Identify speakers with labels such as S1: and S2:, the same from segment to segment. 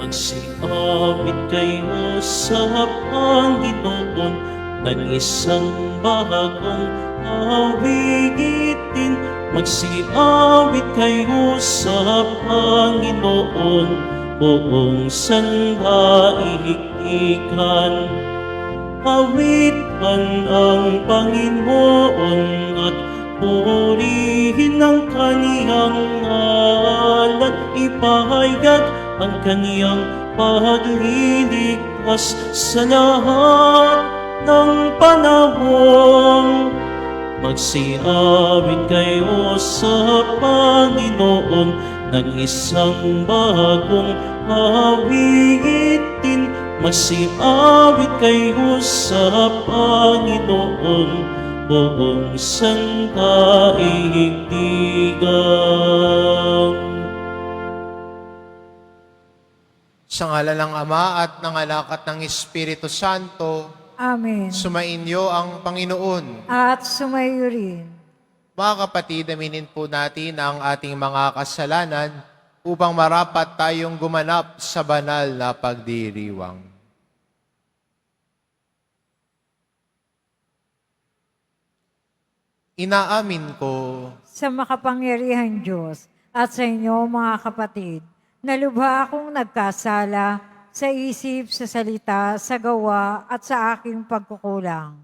S1: Magsiawit kayo sa Panginoon ng isang bagong awitin. Magsiawit kayo sa Panginoon, buong sandaigdigan. Awitan ang Panginoon at purihin ang kaniyang ngalan. Ipahayag ang kaniyang pagliligtas sa lahat ng panahon. Magsiawit kayo sa Panginoon ng isang bagong awitin. Magsiawit kayo sa Panginoon, buong sandaigdigan.
S2: Sa ngala ng Ama at ng Anak at ng Espiritu Santo,
S3: Amen.
S2: sumainyo ang Panginoon.
S3: At sumayo rin.
S2: Mga kapatid, aminin po natin ang ating mga kasalanan upang marapat tayong gumanap sa banal na pagdiriwang. Inaamin ko
S3: Sa makapangyarihan Diyos at sa inyo mga kapatid, na lubha akong nagkasala sa isip, sa salita, sa gawa at sa aking pagkukulang.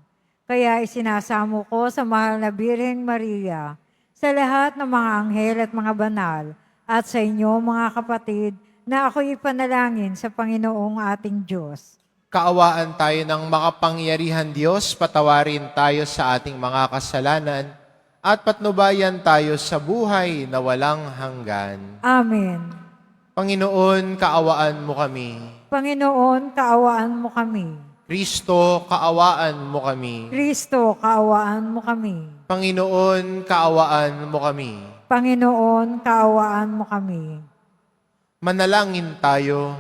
S3: Kaya isinasamo ko sa mahal na Birheng Maria, sa lahat ng mga anghel at mga banal, at sa inyo mga kapatid, na ako'y ipanalangin sa Panginoong ating Diyos.
S2: kaawaan tayo ng makapangyarihan Diyos, patawarin tayo sa ating mga kasalanan, at patnubayan tayo sa buhay na walang hanggan.
S3: Amen.
S2: Panginoon, kaawaan mo kami.
S3: Panginoon, kaawaan mo kami.
S2: Kristo, kaawaan mo kami.
S3: Kristo, kaawaan mo kami.
S2: Panginoon, kaawaan mo kami.
S3: Panginoon, kaawaan mo kami.
S2: Manalangin tayo.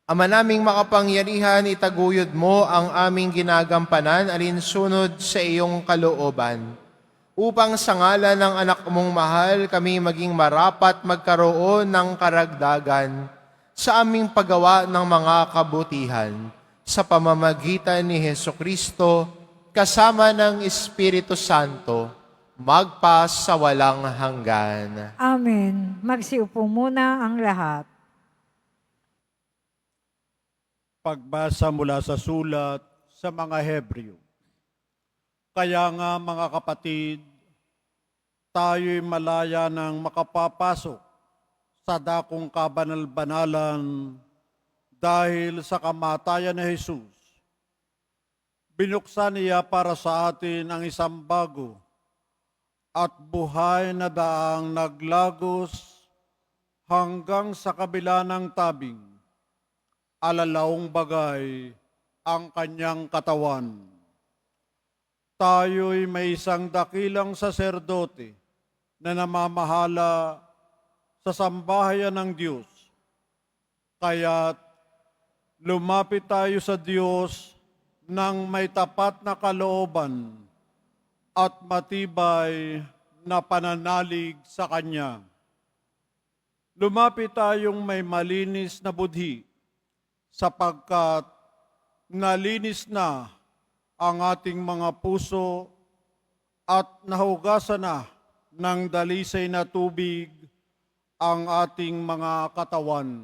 S2: Ama naming makapangyarihan, itaguyod mo ang aming ginagampanan alinsunod sa iyong kalooban, upang sa ngalan ng anak mong mahal kami maging marapat magkaroon ng karagdagan sa aming paggawa ng mga kabutihan sa pamamagitan ni Hesukristo kasama ng Espiritu Santo, magpa sa walang hanggan.
S3: Amen. Magsiupo muna ang lahat.
S4: Pagbasa mula sa sulat sa mga Hebreo. Kaya nga mga kapatid, tayo'y malaya ng makapapasok sa dakong kabanal-banalan dahil sa kamatayan ni Jesus. Binuksan niya para sa atin ang isang bago at buhay na daang naglagos hanggang sa kabila ng tabing. Alalaong bagay ang kanyang katawan. Tayo'y may isang dakilang saserdote na namamahala sa sambahayan ng Diyos. Kaya't lumapit tayo sa Diyos ng may tapat na kalooban at matibay na pananalig sa Kanya. Lumapit tayong may malinis na budhi, sapagkat nalinis na ang ating mga puso at nahugasan na ng dalisay na tubig ang ating mga katawan.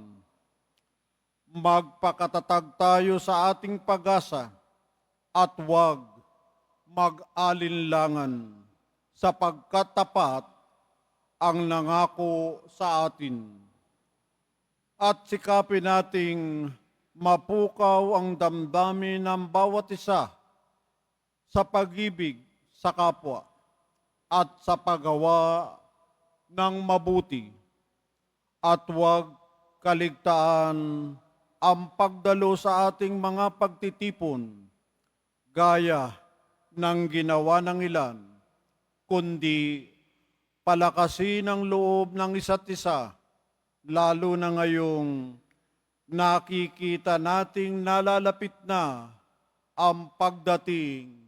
S4: Magpakatatag tayo sa ating pag-asa at huwag mag-alinlangan, sapagkat tapat ang nangako sa atin. At sikapin nating mapukaw ang damdamin ng bawat isa sa pag-ibig sa kapwa at sa paggawa ng mabuti, at huwag kaligtaan ang pagdalo sa ating mga pagtitipon gaya ng ginawa ng ilan, kundi palakasin ang loob ng isa't isa, lalo na ngayong nakikita nating nalalapit na ang pagdating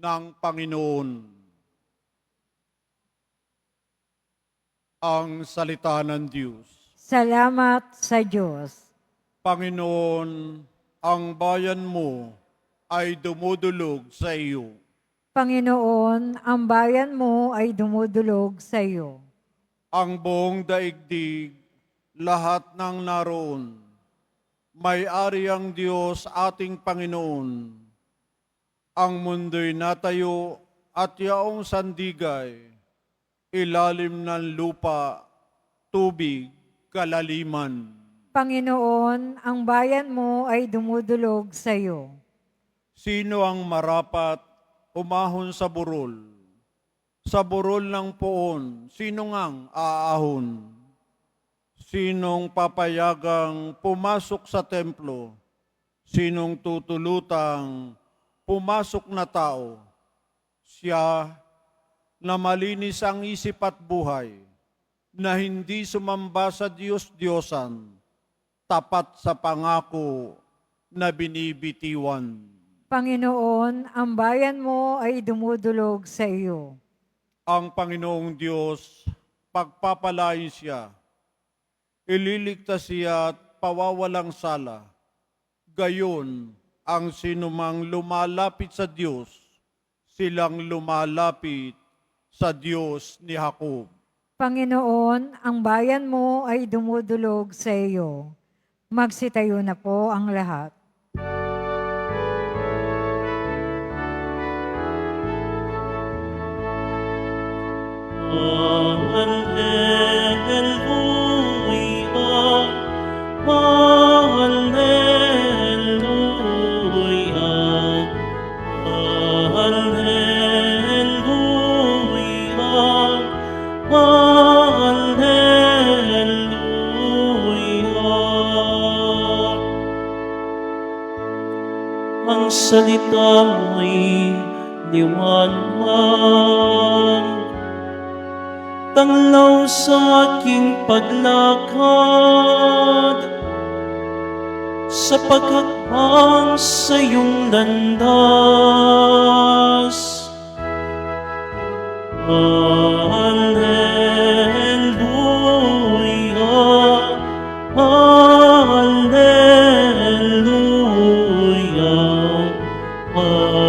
S4: ng Panginoon. Ang salita ng Diyos.
S3: Salamat sa Diyos.
S4: Panginoon, ang bayan mo ay dumudulog sa iyo.
S3: Panginoon, ang bayan mo ay dumudulog sa iyo.
S4: Ang buong daigdig, lahat ng naroon, may-ari ang Diyos ating Panginoon. Ang mundo'y natayo at yaong sandigay, ilalim ng lupa, tubig, kalaliman.
S3: Panginoon, ang bayan mo ay dumudulog sa iyo.
S4: Sino ang marapat umahon sa burol? Sa burol ng poon, sino ngang aahon? Sinong papayagang pumasok sa templo? Sinong tutulutang pumasok na tao? Siya na malinis ang isip at buhay, na hindi sumamba sa Diyos-Diyosan, tapat sa pangako na binibitiwan.
S3: Panginoon, ang bayan mo ay dumudulog sa iyo.
S4: Ang Panginoong Diyos, pagpapalain siya, ililigtas siya at pawawalang sala. Gayon, ang sinumang lumalapit sa Diyos, silang lumalapit sa Diyos ni Jacob.
S3: Panginoon, ang bayan mo ay dumudulog sa iyo. Magsitayo na po ang lahat.
S1: Hallelujah, hallelujah, hallelujah, hallelujah. Ang salita mo'y liwanag, tanglaw sa aking paglakad, sa paghaghang sa iyong landas. Hallelujah, hallelujah, hallelujah, hallelujah.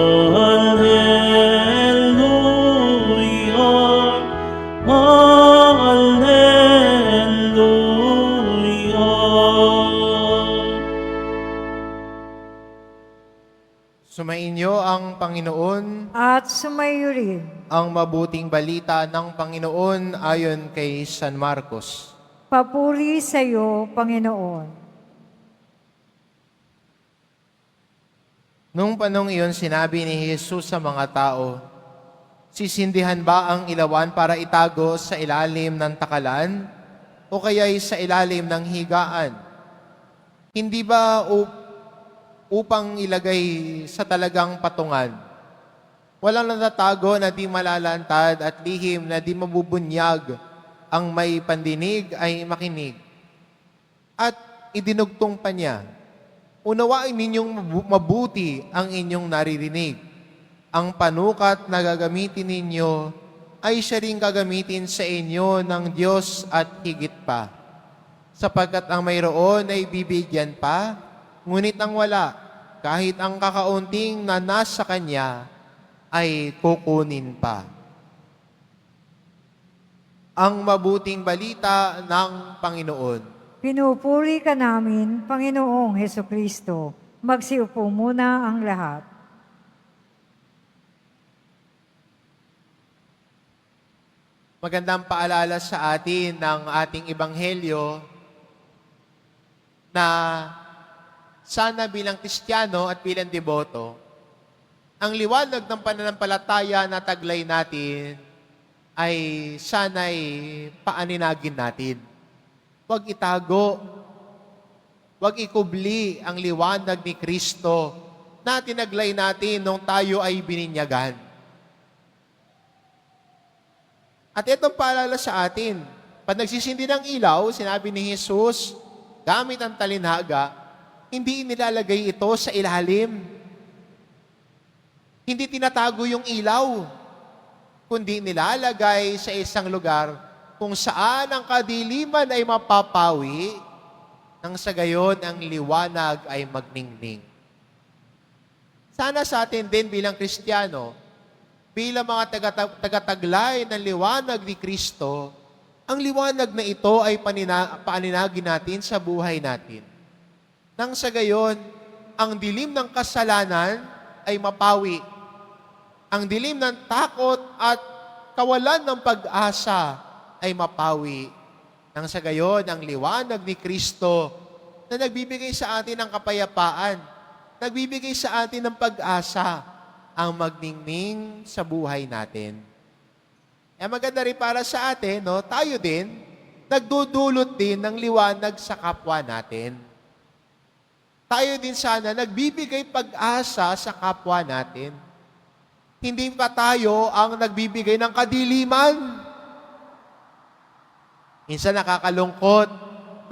S2: Sumainyo ang Panginoon,
S3: At sumayo rin.
S2: ang mabuting balita ng Panginoon ayon kay San Marcos.
S3: Papuri sa iyo, Panginoon.
S2: Nung panong iyon, sinabi ni Jesus sa mga tao, sisindihan ba ang ilawan para itago sa ilalim ng takalan o kaya'y sa ilalim ng higaan? Hindi ba upang ilagay sa talagang patungan? Walang natatago na di malalantad at lihim na di mabubunyag, ang may pandinig ay makinig. At idinugtong pa niya, unawain ninyong mabuti ang inyong naririnig. Ang panukat na gagamitin ninyo ay siya ring gagamitin sa inyo ng Diyos at higit pa. Sapagkat ang mayroon ay bibigyan pa, ngunit ang wala, kahit ang kakaunting na nasa Kanya, ay kukunin pa. Ang mabuting balita ng Panginoon.
S3: Pinupuri ka namin, Panginoong Heso Kristo. Magsiupo muna ang lahat.
S2: Magandang paalala sa atin ng ating Ebanghelyo na sana bilang Kristiyano at bilang deboto, ang liwanag ng pananampalataya na taglay natin ay sana'y paaninagin natin. Huwag itago, huwag ikubli ang liwanag ni Kristo na tinaglay natin nung tayo ay bininyagan. At itong paalala sa atin, pag nagsisindi ng ilaw, sinabi ni Jesus, gamit ang talinhaga, hindi nilalagay ito sa ilalim. Hindi tinatago yung ilaw, kundi nilalagay sa isang lugar kung saan ang kadiliman ay mapapawi, nang sa gayon ang liwanag ay magningning. Sana sa atin din bilang Kristiyano, bilang mga tagataglay ng liwanag ni Kristo, ang liwanag na ito ay paaninagin natin sa buhay natin. Nang sa gayon, ang dilim ng kasalanan ay mapawi. Ang dilim ng takot at kawalan ng pag-asa ay mapawi. Nang sa gayon, ang liwanag ni Kristo na nagbibigay sa atin ng kapayapaan, nagbibigay sa atin ng pag-asa, ang magningning sa buhay natin. Kaya maganda rin para sa atin, no? Tayo din, nagdudulot din ng liwanag sa kapwa natin. Tayo din sana nagbibigay pag-asa sa kapwa natin. Hindi pa tayo ang nagbibigay ng kadiliman. Minsan nakakalungkot,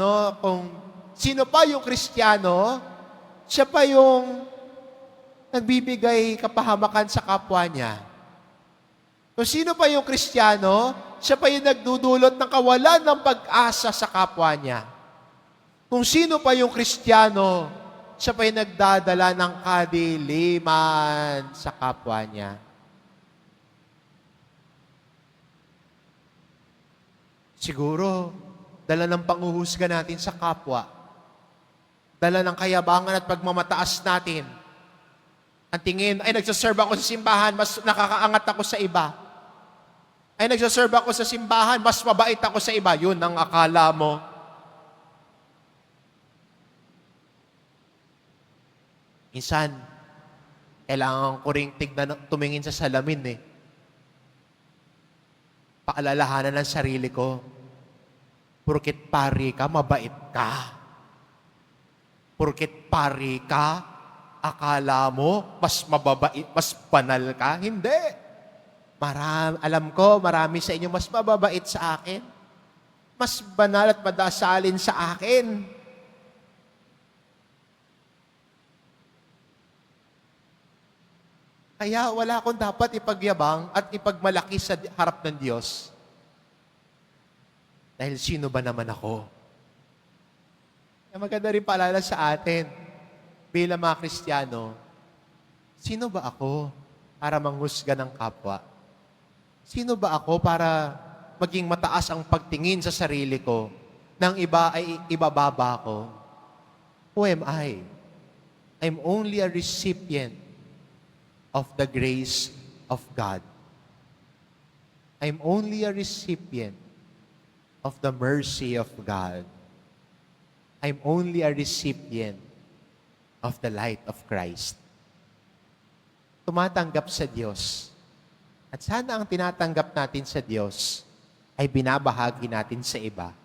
S2: no? Kung sino pa yung Kristiyano, siya pa yung nagbibigay kapahamakan sa kapwa niya. Kung sino pa yung Kristiyano, siya pa yung nagdudulot ng kawalan ng pag-asa sa kapwa niya. Kung sino pa yung Kristiyano, siya pa yung nagdadala ng kadiliman sa kapwa niya. Siguro, dala ng panghuhusga natin sa kapwa, dala ng kayabangan at pagmamataas natin. Ang tingin, ay nagsaserve ako sa simbahan, mas nakakaangat ako sa iba. Ay nagsaserve ako sa simbahan, mas mabait ako sa iba. Yun ang akala mo. Minsan, kailangan ko ring tumingin sa salamin Paalalahanan ng sarili ko. Porket pari ka, mabait ka. Porket pari ka, akala mo, mas mababait, mas banal ka? Hindi. Alam ko, marami sa inyo mas mababait sa akin. Mas banal at madasalin sa akin. Kaya wala akong dapat ipagyabang at ipagmalaki sa harap ng Diyos. Dahil sino ba naman ako? Kaya maganda rin paalala sa atin, bilang mga Kristiyano, sino ba ako para manghusga ng kapwa? Sino ba ako para maging mataas ang pagtingin sa sarili ko nang iba ay ibababa ko? Who am I? I'm only a recipient of the grace of God. I'm only a recipient of the mercy of God. I'm only a recipient of the light of Christ. Tumatanggap sa Diyos. At sana ang tinatanggap natin sa Diyos ay binabahagi natin sa iba.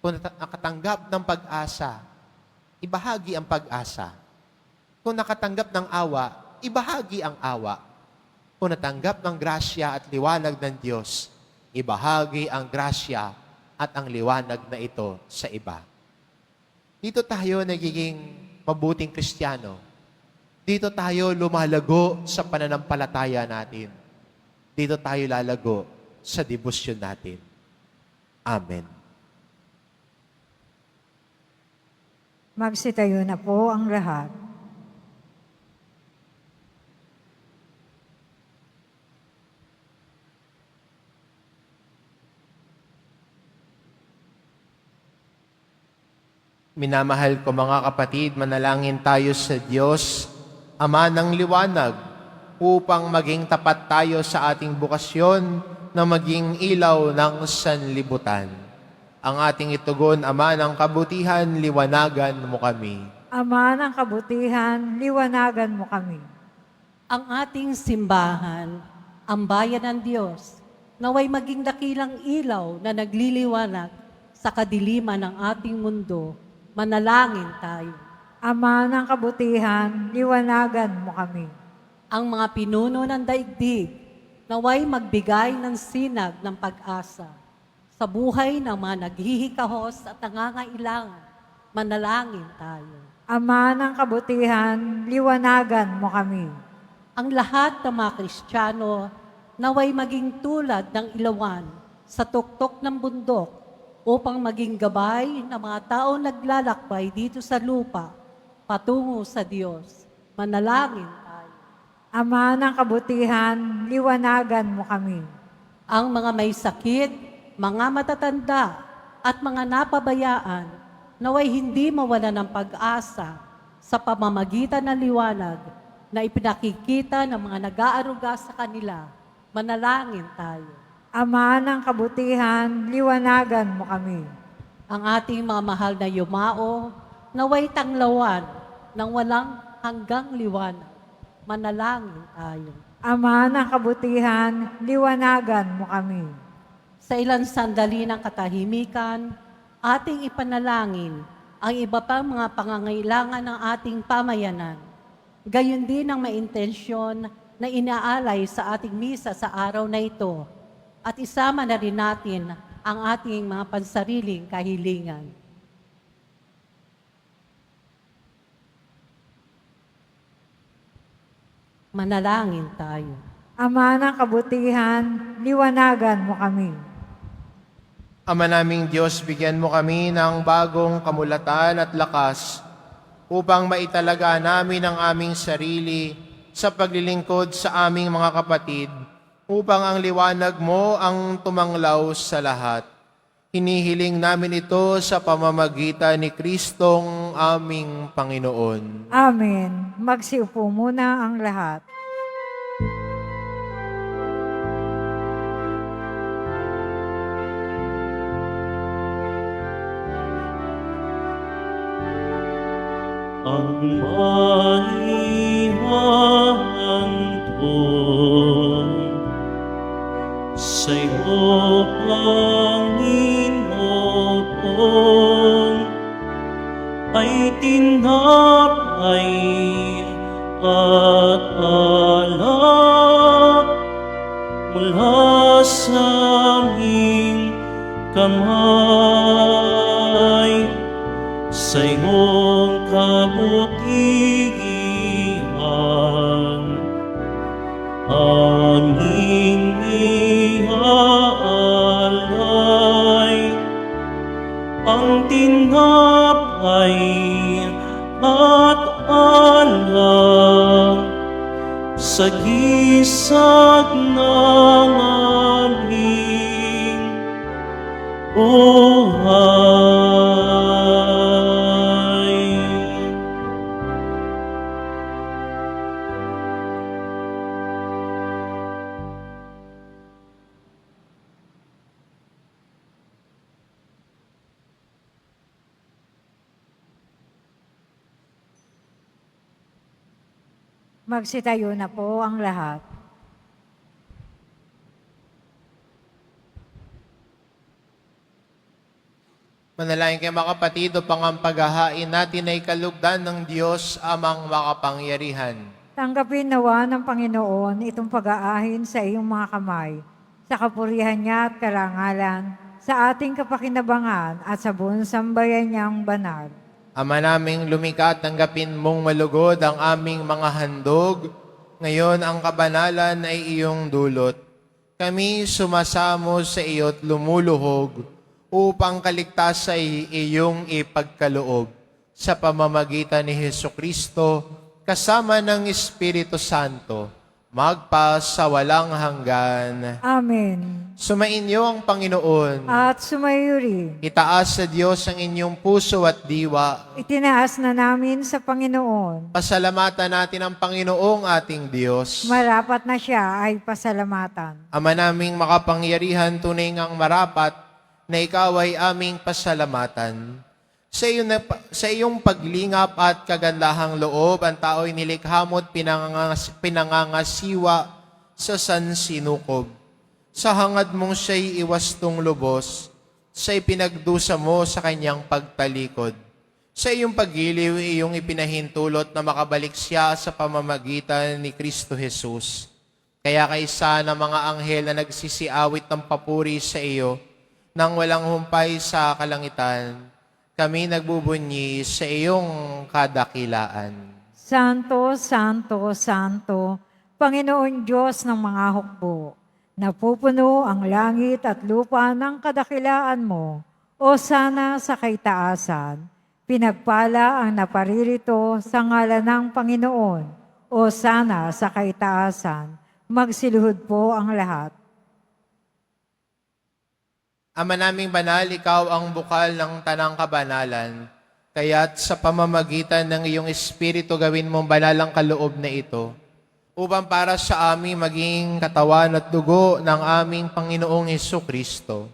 S2: Kung nakatanggap ng pag-asa, ibahagi ang pag-asa. Kung nakatanggap ng awa, ibahagi ang awa. Kung natanggap ng grasya at liwanag ng Diyos, ibahagi ang grasya at ang liwanag na ito sa iba. Dito tayo nagiging mabuting Kristiyano. Dito tayo lumalago sa pananampalataya natin. Dito tayo lalago sa debosyon natin. Amen.
S3: Magsitayo na po ang lahat.
S2: Minamahal ko mga kapatid, manalangin tayo sa Diyos, Ama ng liwanag, upang maging tapat tayo sa ating bukasyon na maging ilaw ng sanlibutan. Ang ating itugon, Ama ng kabutihan, liwanagan mo kami.
S3: Ama ng kabutihan, liwanagan mo kami.
S5: Ang ating simbahan, ang bayan ng Diyos, naway maging dakilang ilaw na nagliliwanag sa kadiliman ng ating mundo. Manalangin tayo.
S3: Ama ng kabutihan, liwanagan mo kami.
S5: Ang mga pinuno ng daigdig, naway magbigay ng sinag ng pag-asa sa buhay ng mga naghihikahos at nangangailangan. Manalangin tayo.
S3: Ama ng kabutihan, liwanagan mo kami.
S5: Ang lahat ng mga Kristiyano, naway maging tulad ng ilawan sa tuktok ng bundok upang maging gabay ng mga taong naglalakbay dito sa lupa patungo sa Diyos. Manalangin tayo.
S3: Ama ng kabutihan, liwanagan mo kami.
S5: Ang mga may sakit, mga matatanda, at mga napabayaan, naway hindi mawala ng pag-asa sa pamamagitan ng liwanag na ipinakikita ng mga nag-aaruga sa kanila. Manalangin tayo.
S3: Ama ng kabutihan, liwanagan mo kami.
S5: Ang ating mga mahal na yumao, naway tanglawan ng walang hanggang liwanag. Manalangin tayo.
S3: Ama ng kabutihan, liwanagan mo kami.
S5: Sa ilang sandali ng katahimikan, ating ipanalangin ang iba pang mga pangangailangan ng ating pamayanan. Gayon din ang maintensyon na inaalay sa ating misa sa araw na ito at isama na rin natin ang ating mga pansariling kahilingan. Manalangin tayo.
S3: Ama ng kabutihan, liwanagan mo kami.
S2: Ama naming Diyos, bigyan mo kami ng bagong kamulatan at lakas upang maitalaga namin ang aming sarili sa paglilingkod sa aming mga kapatid, upang ang liwanag mo ang tumanglaw sa lahat. Hinihiling namin ito sa pamamagitan ni Kristong aming Panginoon.
S3: Amen. Magsiupo muna ang lahat.
S1: Ang maiwantong sa'yo, Panginoon, ay tinapay at alak mula sa aming kamay. Sa iyong kabutihan, aming iaalay ang tinapay at alak sa gisag ng aming buhay.
S3: Magsitayo na po ang lahat.
S2: Manalangin kayo mga kapatid upang ang paghahain natin ay kalugdan ng Diyos amang makapangyarihan.
S3: Tanggapin nawa ng Panginoon itong pag-aahin sa iyong mga kamay, sa kapurihan niya at karangalan, sa ating kapakinabangan at sa buong sambayan niyang banal.
S2: Ama naming lumikha, tanggapin mong malugod ang aming mga handog. Ngayon ang kabanalan ay iyong dulot. Kami sumasamo sa iyo't lumuluhog upang kaligtas ay iyong ipagkaloob sa pamamagitan ni Hesukristo kasama ng Espiritu Santo, magpa sa walang hanggan.
S3: Amen.
S2: Sumainyo ang Panginoon.
S3: At sumayo rin.
S2: Itaas sa Diyos ang inyong puso at diwa.
S3: Itinaas na namin sa Panginoon.
S2: Pasalamatan natin ang Panginoong ating Diyos.
S3: Marapat na siya ay pasalamatan.
S2: Ama naming makapangyarihan, tunay ngang marapat na ikaw ay aming pasalamatan. Sa iyong paglingap at kagandahang loob, ang tao'y nilikha mo at pinangangasiwa sa sansinukob. Sa hangad mong siya'y iwastong lubos, siya'y pinagdusa mo sa kanyang pagtalikod. Sa iyong paggiliw, iyong ipinahintulot na makabalik siya sa pamamagitan ni Kristo Jesus. Kaya kaisa ng mga anghel na nagsisiawit ng papuri sa iyo, nang walang humpay sa kalangitan, kami nagbubunyi sa iyong kadakilaan.
S3: Santo, Santo, Santo, Panginoon Diyos ng mga hukbo, Napupuno ang langit at lupa ng kadakilaan mo, o sana sa kaitaasan. Pinagpala ang naparirito sa ngalan ng Panginoon, o sana sa kaitaasan. Magsiluhod po ang lahat.
S2: Ama naming banal, ikaw ang bukal ng tanang kabanalan. Kaya't sa pamamagitan ng iyong Espiritu gawin mong banal ang kaloob na ito, upang para sa amin maging katawan at dugo ng aming Panginoong Hesukristo.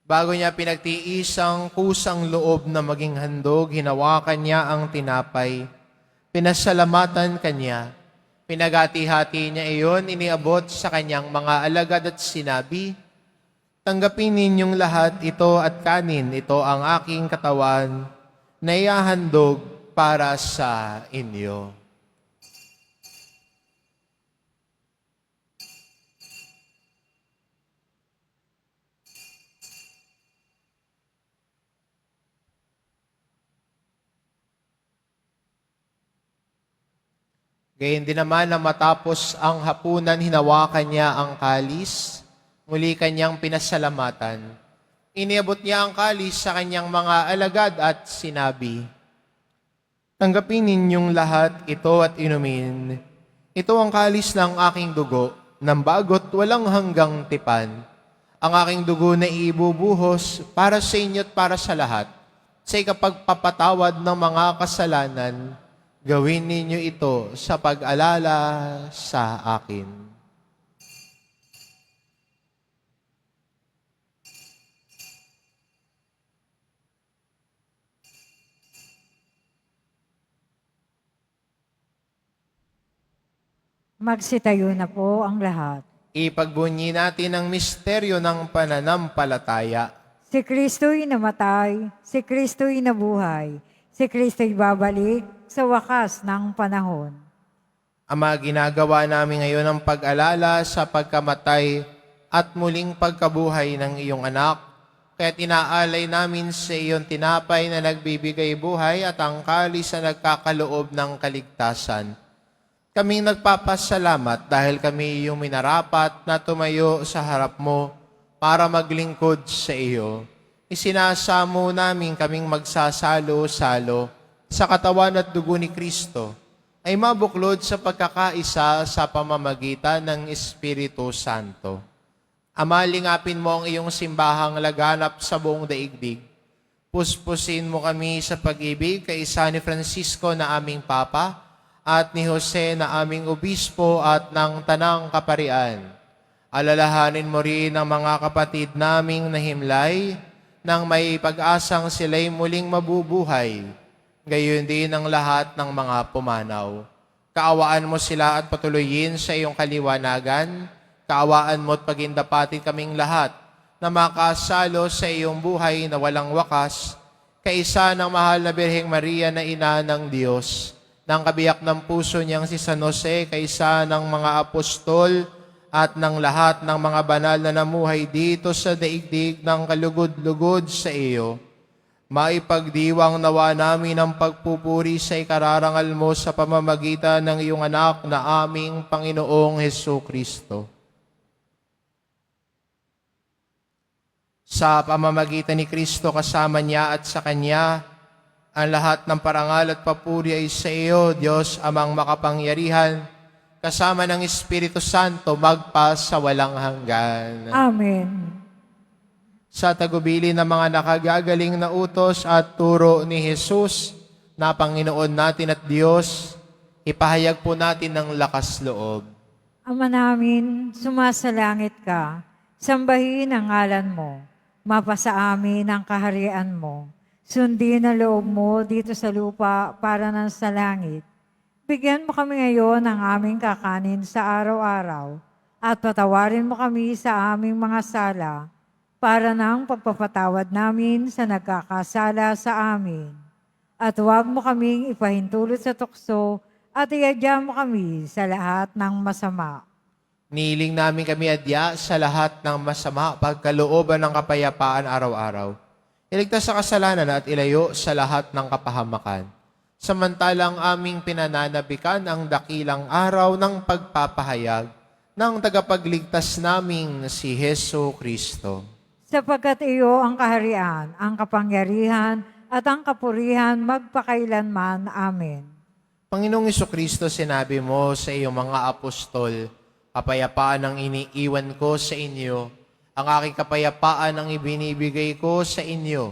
S2: Bago niya pinagtiis ang kusang loob na maging handog, hinawakan niya ang tinapay. Pinasalamatan kanya. Pinagati-hati niya iyon, iniabot sa kanyang mga alagad at sinabi, "Tanggapin ninyong lahat ito at kanin, ito ang aking katawan na ihahandog para sa inyo." Gayun din naman na matapos ang hapunan, hinawakan niya ang kalis, muli kanyang pinasalamatan. Iniabot niya ang kalis sa kanyang mga alagad at sinabi, "Tanggapin ninyong lahat ito at inumin. Ito ang kalis ng aking dugo, ng bagot walang hanggang tipan. Ang aking dugo na ibubuhos para sa inyo at para sa lahat, sa ikapagpapatawad ng mga kasalanan. Gawin ninyo ito sa pag-alala sa akin."
S3: Magsitayo na po ang lahat.
S2: Ipagbunyi natin ang misteryo ng pananampalataya.
S3: Si Kristo'y namatay, si Kristo'y nabuhay, si Kristo'y babalik sa wakas ng panahon.
S2: Ama, ginagawa namin ngayon ang pag-alala sa pagkamatay at muling pagkabuhay ng iyong anak, kaya't inaalay namin sa iyong tinapay na nagbibigay buhay at ang kalis na nagkakaloob ng kaligtasan. Kaming nagpapasalamat dahil kami iyong minarapat na tumayo sa harap mo para maglingkod sa iyo. Isinasamo namin kaming magsasalo-salo sa katawan at dugo ni Kristo ay mabuklod sa pagkakaisa sa pamamagitan ng Espiritu Santo. Ama, lingapin mo ang iyong simbahang laganap sa buong daigdig. Puspusin mo kami sa pag-ibig kay San Francisco na aming Papa at ni Jose na aming Obispo at ng Tanang Kaparian. Alalahanin mo rin ang mga kapatid naming nahimlay nang may pag-asang sila'y muling mabubuhay. Gayon din ang lahat ng mga pumanaw. Kaawaan mo sila at patuloyin sa iyong kaliwanagan. Kaawaan mo at pagindapatin kaming lahat na makasalo sa iyong buhay na walang wakas, kaisa ng mahal na Birheng Maria na ina ng Diyos, ng kabiyak ng puso niyang si San Jose, kaisa ng mga apostol at ng lahat ng mga banal na namuhay dito sa daigdig ng kalugod-lugod sa iyo. Maipagdiwang nawa namin ang pagpupuri sa ikararangal mo sa pamamagitan ng iyong anak na aming Panginoong Hesukristo. Sa pamamagitan ni Kristo, kasama niya at sa Kanya, ang lahat ng parangal at papuri ay sa iyo, Diyos amang makapangyarihan, kasama ng Espiritu Santo, magpa sa walang hanggan.
S3: Amen.
S2: Sa tagubili ng mga nakagagaling na utos at turo ni Jesus, na Panginoon natin at Diyos, ipahayag po natin ng lakas loob.
S3: Ama namin, sumasalangit ka, sambahin ang ngalan mo, mapasa amin ang kaharian mo, sundin ang loob mo dito sa lupa para ng sa langit. Bigyan mo kami ngayon ng aming kakanin sa araw-araw at patawarin mo kami sa aming mga sala para ng pagpapatawad namin sa nagkakasala sa amin. At huwag mo kaming ipahintulot sa tukso at iadya mo kami sa lahat ng masama.
S2: Niling namin kami adya sa lahat ng masama, pagkalooban ng kapayapaan araw-araw. Iligtas sa kasalanan at ilayo sa lahat ng kapahamakan. Samantalang aming pinananabikan ang dakilang araw ng pagpapahayag ng tagapagligtas naming si Heso Kristo.
S3: Sapagkat iyo ang kaharian, ang kapangyarihan, at ang kapurihan magpakailanman. Amen.
S2: Panginoong Kristo, sinabi mo sa iyong mga apostol, kapayapaan ang iniiwan ko sa inyo, ang aking kapayapaan ang ibinibigay ko sa inyo.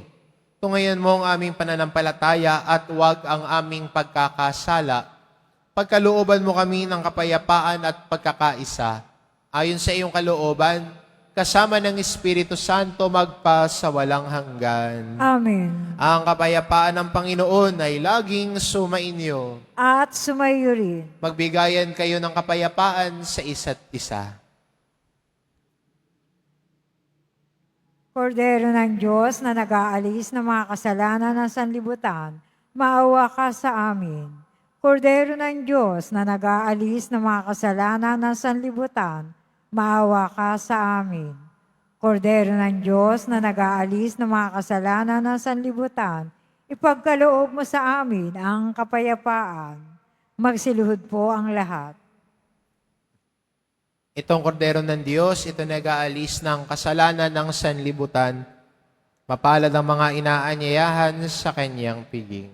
S2: Tungayan mo ang aming pananampalataya at huwag ang aming pagkakasala. Pagkalooban mo kami ng kapayapaan at pagkakaisa. Ayon sa iyong kalooban, kasama ng Espiritu Santo magpasawalang hanggan.
S3: Amen.
S2: Ang kapayapaan ng Panginoon ay laging sumainyo.
S3: At sumayo rin.
S2: Magbigayan kayo ng kapayapaan sa isa't isa.
S3: Kordero ng Diyos na nag-aalis ng mga kasalanan ng sanlibutan, maawa ka sa amin. Kordero ng Diyos na nag-aalis ng mga kasalanan ng sanlibutan, maawa ka sa amin. Kordero ng Diyos na nag-aalis ng mga kasalanan ng sanlibutan, ipagkaloob mo sa amin ang kapayapaan. Magsiluhod po ang lahat.
S2: Itong kordero ng Diyos, ito nag-aalis ng kasalanan ng sanlibutan. Mapalad ang mga inaanyayahan sa kanyang piging.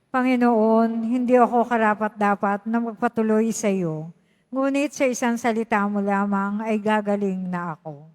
S3: Panginoon, hindi ako karapat-dapat na magpatuloy sa iyo, ngunit sa isang salita mo lamang ay gagaling na ako.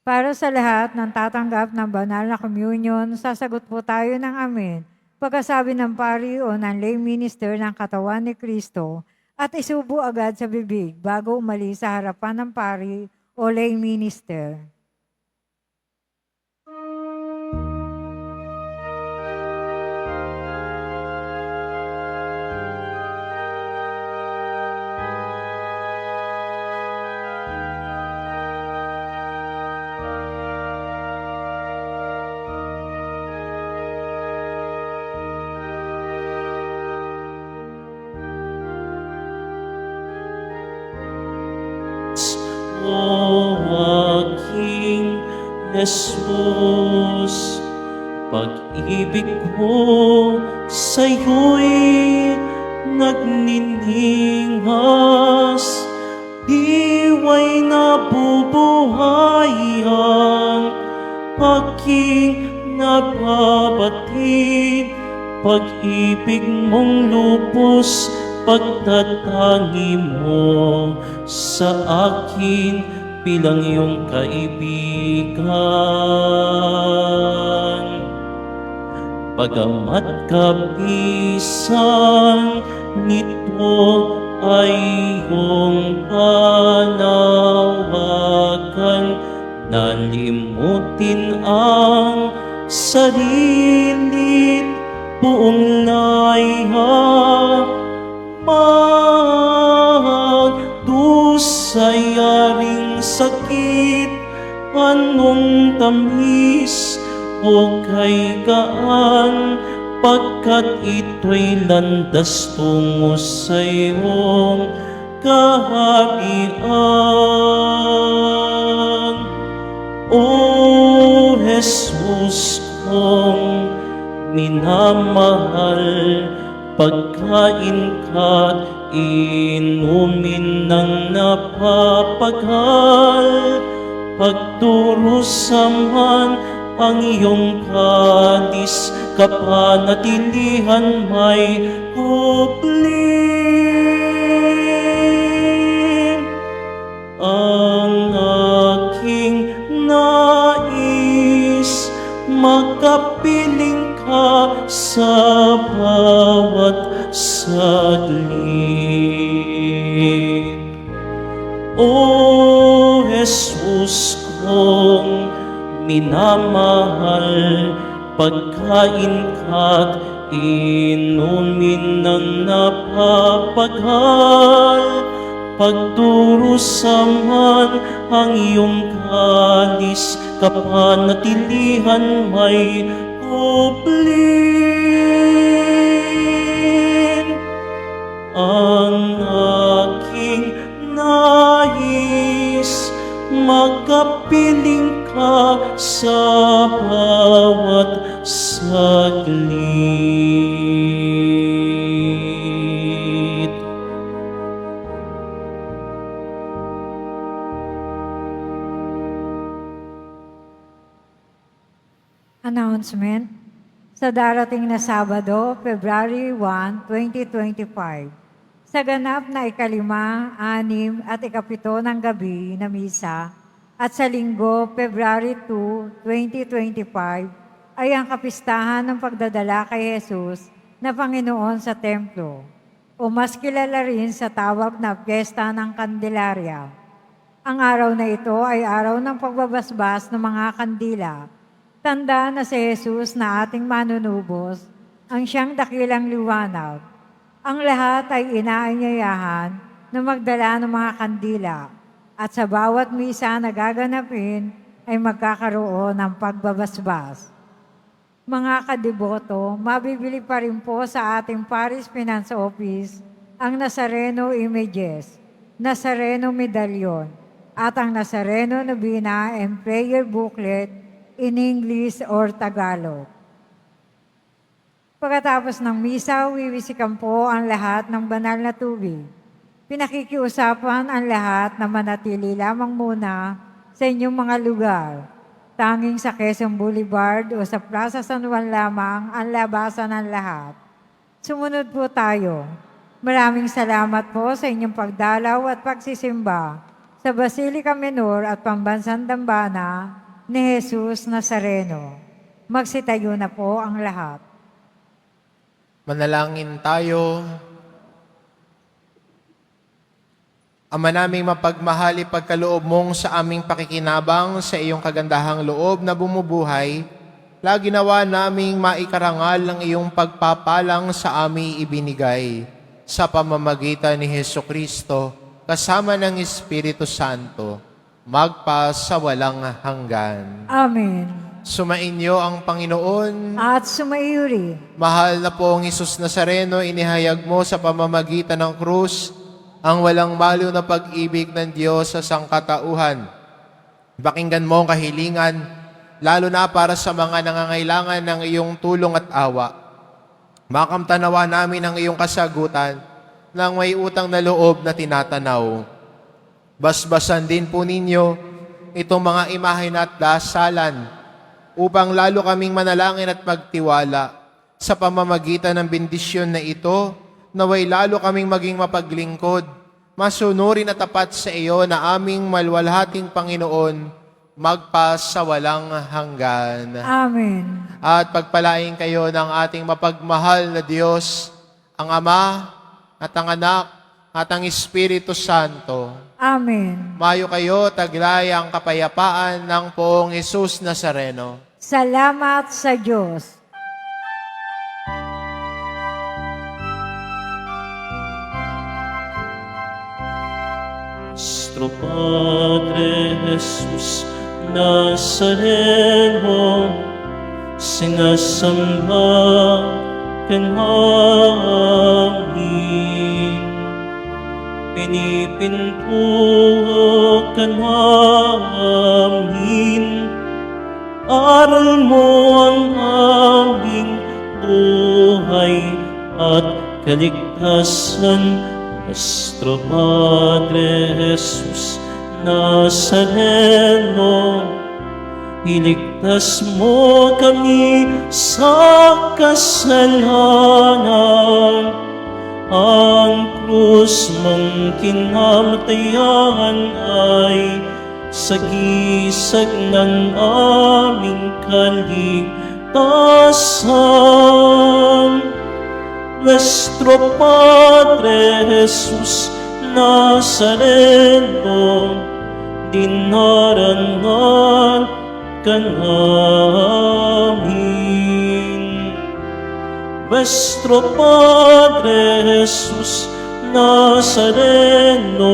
S3: Para sa lahat ng tatanggap ng banal na communion, sasagot po tayo ng amen. Pagkasabi ng pari o ng lay minister ng katawan ni Kristo at isubo agad sa bibig bago umalis sa harapan ng pari o lay minister.
S1: O aking Jesus, pag-ibig ko sa'yo'y nagniningas, diwa'y nabubuhay ang aking nababatid. Pag-ibig mong lubos, pagtatangi mo sa akin bilang iyong kaibigan. Bagamat kapisan nito ay iyong panawagan, nalimutin ang sarili, buong laya magdusayaring sakit, anong tamis o kay gaan, pagkat ito'y landas tungo sa iyong kaharian. O Jesus kong minamahal, pagkain ka't inumin ng napapaghal, pagdurusaman ang iyong kadis, kapanatilihan may kubli. Ang aking nais, makapiling ka sa bawat saglit. O Jesus kong minamahal, pagkain ka't inumin ng napapaghal, pagdurusaman ang iyong kalis, kapanatilihan may kublin. Ang aking nais, makapiling ka sa bawat saglit.
S3: Announcement. Sa darating na Sabado, February 1, 2025, sa ganap na ikalima, anim at ikapito ng gabi na misa at sa linggo, February 2, 2025, ay ang kapistahan ng pagdadala kay Jesus na Panginoon sa templo o mas kilala rin sa tawag na Piyesta ng Kandelarya. Ang araw na ito ay araw ng pagbabasbas ng mga kandila. Tanda na si Jesus na ating manunubos, ang siyang dakilang liwanag. Ang lahat ay inaanyayahan na magdala ng mga kandila at sa bawat misa na gaganapin ay magkakaroon ng pagbabasbas. Mga kadiboto, mabibili pa rin po sa ating Paris Finance Office ang Nazareno Images, Nazareno Medallion at ang Nazareno Novena and Prayer Booklet in English or Tagalog. Pagkatapos ng misa, wiwisikan po ang lahat ng banal na tubig. Pinakikiusapan ang lahat na manatili lamang muna sa inyong mga lugar. Tanging sa Quezon Boulevard o sa Plaza San Juan lamang ang labasan ng lahat. Sumunod po tayo. Maraming salamat po sa inyong pagdalaw at pagsisimba sa Basilica Menor at Pambansang Dambana ni Jesus Nazareno. Magsitayo na po ang lahat.
S2: Manalangin tayo. Ama naming mapagmahal, ipagkaloob mong sa aming pakikinabang sa iyong kagandahang loob na bumubuhay, lagi nawa naming maikarangal ang iyong pagpapalang sa aming ibinigay sa pamamagitan ni Hesukristo kasama ng Espiritu Santo, magpa sa walang hanggan.
S3: Amen.
S2: Sumainyo ang Panginoon.
S3: At sumaiyuri.
S2: Mahal na pong Hesus Nazareno, inihayag mo sa pamamagitan ng krus ang walang maliw na pag-ibig ng Diyos sa sangkatauhan. Pakinggan mo ang kahilingan, lalo na para sa mga nangangailangan ng iyong tulong at awa. Makamtanawa namin ang iyong kasagutan ng may utang na loob na tinatanaw. Basbasan din po ninyo itong mga imahen at dasalan upang lalo kaming manalangin at magtiwala sa pamamagitan ng bendisyon na ito, naway lalo kaming maging mapaglingkod, masunurin at tapat sa iyo na aming malwalhating Panginoon, magpa sa walang hanggan.
S3: Amen.
S2: At pagpalain kayo ng ating mapagmahal na Diyos, ang Ama at ang Anak at ang Espiritu Santo.
S3: Amen.
S2: Mayo kayo, taglay ang kapayapaan ng poong Jesus Nazareno.
S3: Salamat sa Diyos.
S1: Nuestro Padre Jesus Nazareno, sinasamba ka namin. Pinipintuho ka namin, aral mo ang aming buhay at kaligtasan. Nuestro Padre Jesus Nazareno, iligtas mo kami sa kasalanan. Ang krus mong kinamatayan ay sagisag ng aming kaligtasan. Nuestro Padre Jesus Nazareno, dinarangan ka namin. Nuestro Padre Jesus Nazareno,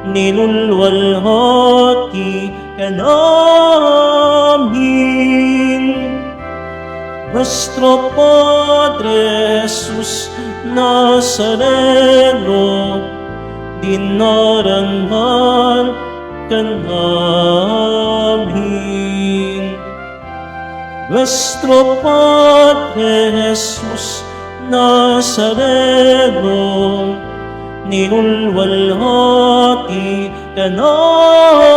S1: nilulwalhati ka namin. Nuestro Padre Jesus Nazareno, dinarangan ka namin. Nuestro Padre Jesus Nazareno, ninulwalhati ka namin.